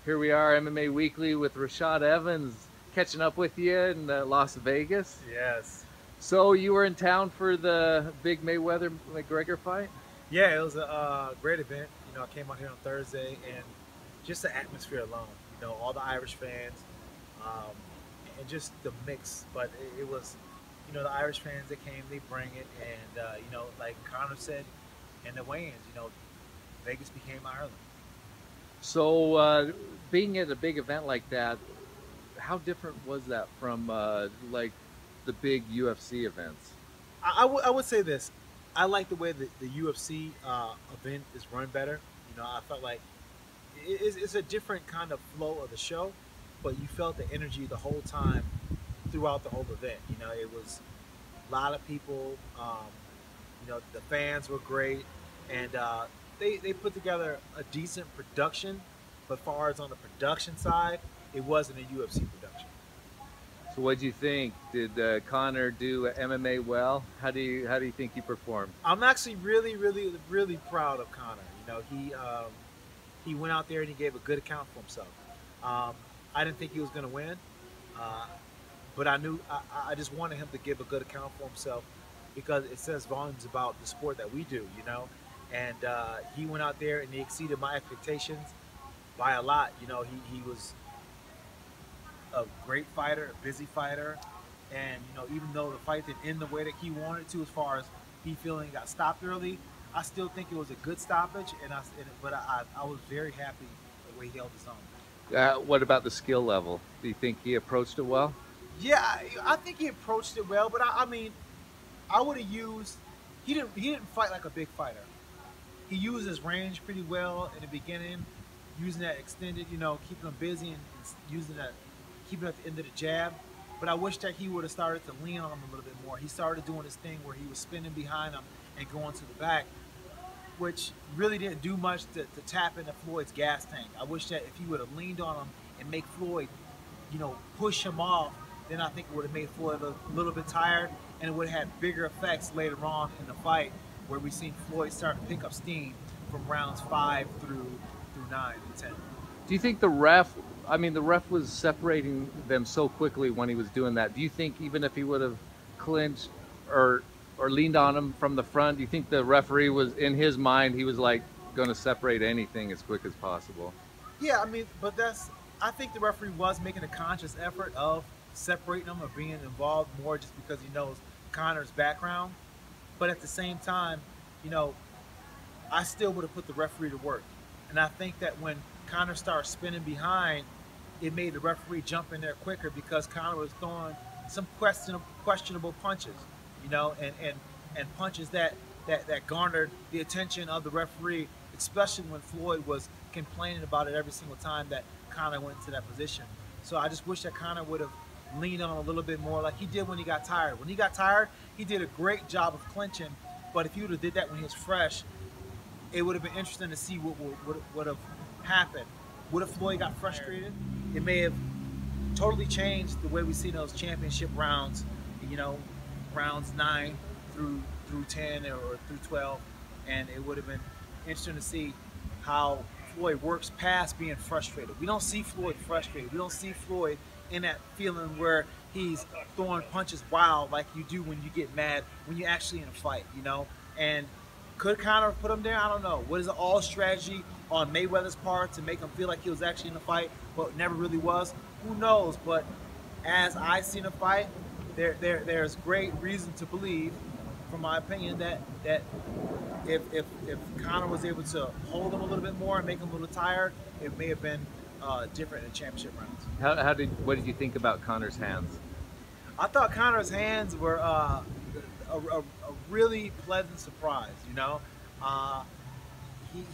Here we are, MMA Weekly with Rashad Evans, catching up with you in Las Vegas. Yes. So you were in town for the big Mayweather McGregor fight? Yeah, it was a great event. I came out here on Thursday, and just the atmosphere alone. All the Irish fans, um, and just the mix. But it was, the Irish fans that came, they bring it, and like Conor said in the weigh-ins, Vegas became Ireland. So being at a big event like that, how different was that from like the big UFC events? I would say this. I like the way the UFC event is run better. I felt like it's a different kind of flow of the show, but you felt the energy the whole time throughout the whole event. It was a lot of people. The fans were great, and they put together a decent production. But far as on the production side, it wasn't a UFC production. So what do you think? Did Conor do MMA well? How do you think he performed? I'm actually really, really, really proud of Conor. He went out there and he gave a good account for himself. I didn't think he was going to win, but I knew I just wanted him to give a good account for himself because it says volumes about the sport that we do. And he went out there and he exceeded my expectations by a lot. He was a great fighter, a busy fighter, and even though the fight didn't end the way that he wanted to, as far as he feeling got stopped early, I still think it was a good stoppage, but I was very happy the way he held his own. What about the skill level? Do you think he approached it well? Yeah, I think he approached it well, but I mean, I would have used. He didn't fight like a big fighter. He used his range pretty well in the beginning, using that extended, keeping him busy and using that, keeping at the end of the jab. But I wish that he would have started to lean on him a little bit more. He started doing this thing where he was spinning behind him and going to the back, which really didn't do much to tap into Floyd's gas tank. I wish that if he would have leaned on him and make Floyd, push him off, then I think it would have made Floyd a little bit tired, and it would have had bigger effects later on in the fight, where we've seen Floyd start to pick up steam from rounds 5 through 9 and 10. Do you think the ref? I mean, the ref was separating them so quickly when he was doing that. Do you think even if he would have clinched or leaned on him from the front, do you think the referee was, in his mind, he was like going to separate anything as quick as possible? Yeah, I mean, but I think the referee was making a conscious effort of separating them or being involved more just because he knows Conor's background. But at the same time, I still would have put the referee to work. And I think that when Conor started spinning behind, it made the referee jump in there quicker because Conor was throwing some questionable punches, and punches that garnered the attention of the referee, especially when Floyd was complaining about it every single time that Conor went into that position. So I just wish that Conor would have leaned on him a little bit more like he did when he got tired. When he got tired, he did a great job of clinching, but if he would have did that when he was fresh, it would have been interesting to see what would have happened. Would have Floyd got frustrated? It may have totally changed the way we see those championship rounds, rounds 9 through 10 or through 12, and it would have been interesting to see how Floyd works past being frustrated. We don't see Floyd frustrated. We don't see Floyd in that feeling where he's throwing punches wild like you do when you get mad, when you're actually in a fight, And could Conor put him there? I don't know. What is it, all strategy on Mayweather's part to make him feel like he was actually in a fight, but never really was? Who knows? But as I seen a fight, there's great reason to believe, from my opinion, that if Conor was able to hold him a little bit more and make him a little tired, it may have been different in championship rounds. What did you think about Conor's hands? I thought Conor's hands were a really pleasant surprise.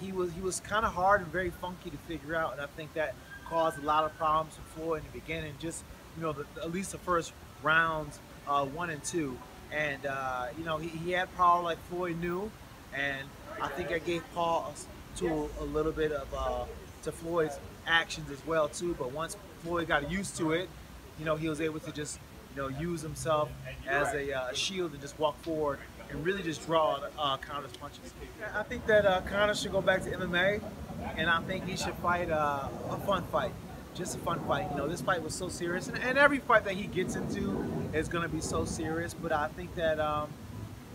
He was kind of hard and very funky to figure out, and I think that caused a lot of problems for Floyd in the beginning. Just at least the first rounds 1 and 2, and he had power like Floyd knew, and I think I gave pause to a little bit of to Floyd's actions as well too. But once Floyd got used to it, he was able to just use himself as a shield and just walk forward and really just draw Conor's punches. I think that Conor should go back to MMA. and I think he should fight a fun fight, just a fun fight. You know, this fight was so serious, and every fight that he gets into is going to be so serious. But I think that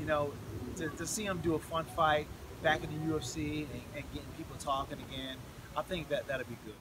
you know, to see him do a fun fight back in the UFC and getting people talking again, I think that that'll be good.